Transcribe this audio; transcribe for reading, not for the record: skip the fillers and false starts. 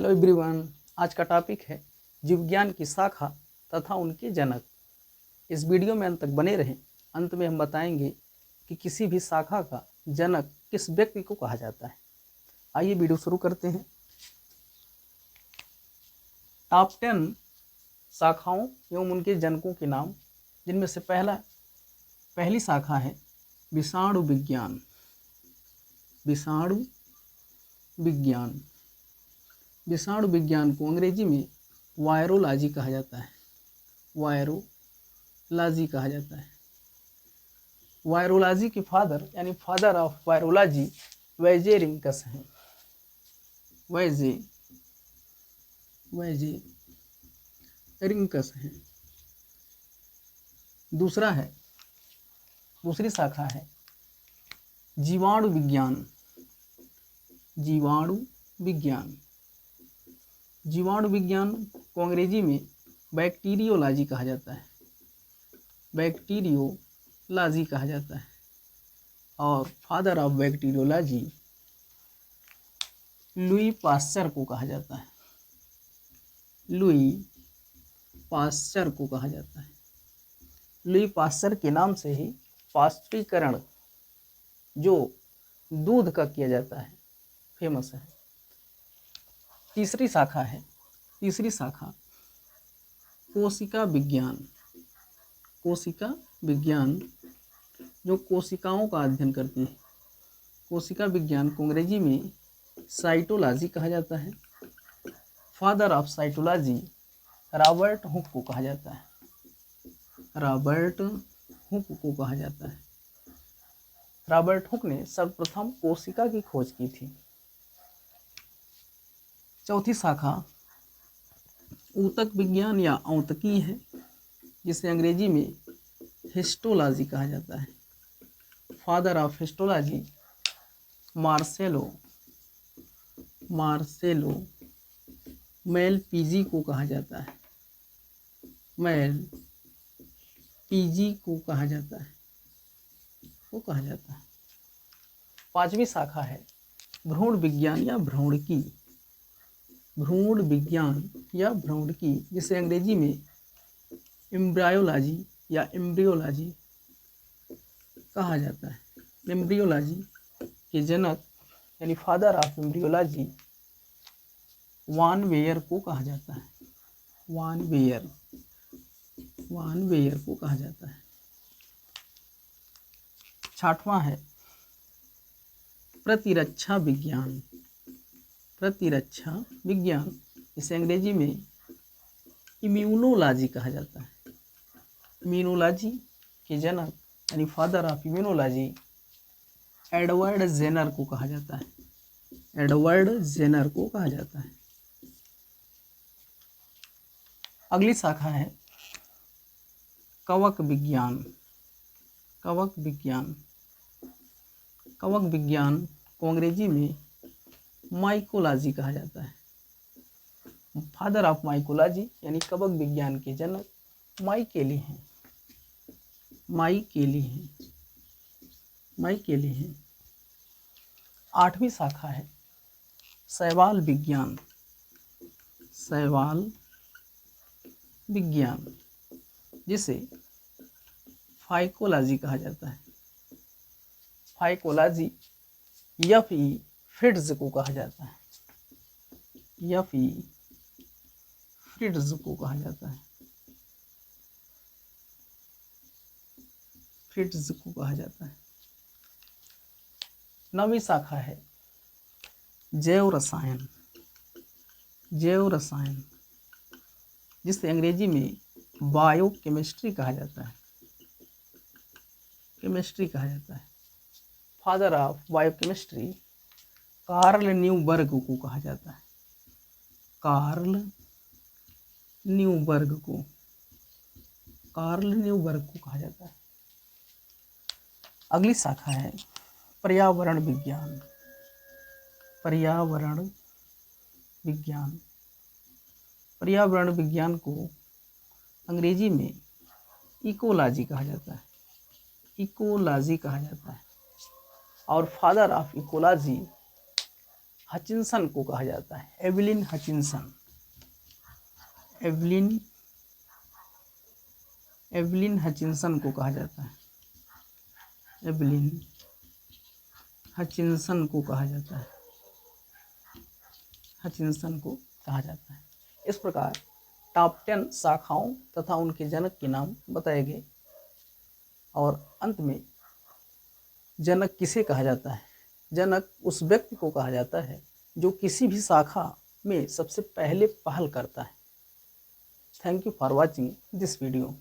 Hello everyone, आज का topic है जीव विज्ञान की शाखा तथा उनके जनक। इस वीडियो में अंत तक बने रहें। अंत में हम बताएंगे कि किसी भी शाखा का जनक किस व्यक्ति को कहा जाता है। आइए वीडियो शुरू करते हैं। टॉप 10 शाखाओं एवं उनके जनकों के नाम, जिनमें से पहली शाखा है विषाणु विज्ञान। विषाणु विज्ञान विषाणु विज्ञान को अंग्रेजी में वायरोलॉजी कहा जाता है। वायरोलॉजी कहा जाता है। वायरोलॉजी के फादर यानी फादर ऑफ वायरोलॉजी वैजेरिंकस हैं। वैजेरिंकस हैं। दूसरी शाखा है जीवाणु विज्ञान। जीवाणु विज्ञान जीवाणु विज्ञान को अंग्रेजी में बैक्टीरियोलॉजी कहा जाता है। बैक्टीरियोलॉजी कहा जाता है। और father of bacteriology Louis Pasteur को कहा जाता है। लुई पास्चर को कहा जाता है। लुई पास्चर के नाम से ही पास्चुरीकरण जो दूध का किया जाता है फेमस है। तीसरी शाखा कोशिका विज्ञान। कोशिका विज्ञान जो कोशिकाओं का अध्ययन करती है। कोशिका विज्ञान को अंग्रेजी में साइटोलॉजी कहा जाता है। Father of cytology Robert Hooke को कहा जाता है। रॉबर्ट हुक को कहा जाता है। रॉबर्ट हुक ने सर्वप्रथम कोशिका की खोज की थी। चौथी शाखा ऊतक विज्ञान या औतकी है, जिसे अंग्रेजी में हिस्टोलॉजी कहा जाता है। Father of histology Marcello Malpighi को कहा जाता है। मेल पीजी को कहा जाता है। पांचवी शाखा है भ्रूण विज्ञान या भ्रूणकी। भ्रूण विज्ञान या भ्रूणकी, जिसे अंग्रेजी में एम्ब्रायोलॉजी या एम्ब्रियोलॉजी कहा जाता है। एम्ब्रियोलॉजी के जनक यानी father of embryology von Baer को कहा जाता है। वान वेयर को कहा जाता है। छठवां है प्रतिरक्षा विज्ञान। इसे अंग्रेजी में इम्यूनोलॉजी कहा जाता है। इम्यूनोलॉजी के जनक यानी father of immunology Edward Jenner को कहा जाता है। अगली शाखा है कवक विज्ञान। कवक विज्ञान को अंग्रेजी में माइकोलॉजी कहा जाता है। फादर ऑफ माइकोलॉजी यानी कवक विज्ञान के जनक माइकेली हैं। आठवीं शाखा है शैवाल विज्ञान, जिसे फाइकोलॉजी कहा जाता है। फाइकोलॉजी एफ.ई. फ्रिट्ज को कहा जाता है। नवीं शाखा है जैव रसायन, जिसे अंग्रेजी में बायोकेमिस्ट्री कहा जाता है। Father of biochemistry Carl Neuberg को कहा जाता है। अगली शाखा है पर्यावरण विज्ञान को अंग्रेजी में इकोलॉजी कहा जाता है। और फादर ऑफ इकोलॉजी हचिंसन को कहा जाता है। एवलिन हचिंसन, एवलिन हचिंसन को कहा जाता है। एवलिन हचिंसन को कहा जाता है। हचिंसन को कहा जाता है। इस प्रकार टॉप 10 शाखाओं तथा उनके जनक के नाम बताए गए। और अंत में जनक किसे कहा जाता है? जनक उस व्यक्ति को कहा जाता है जो किसी भी शाखा में सबसे पहले पहल करता है। Thank you for watching this video.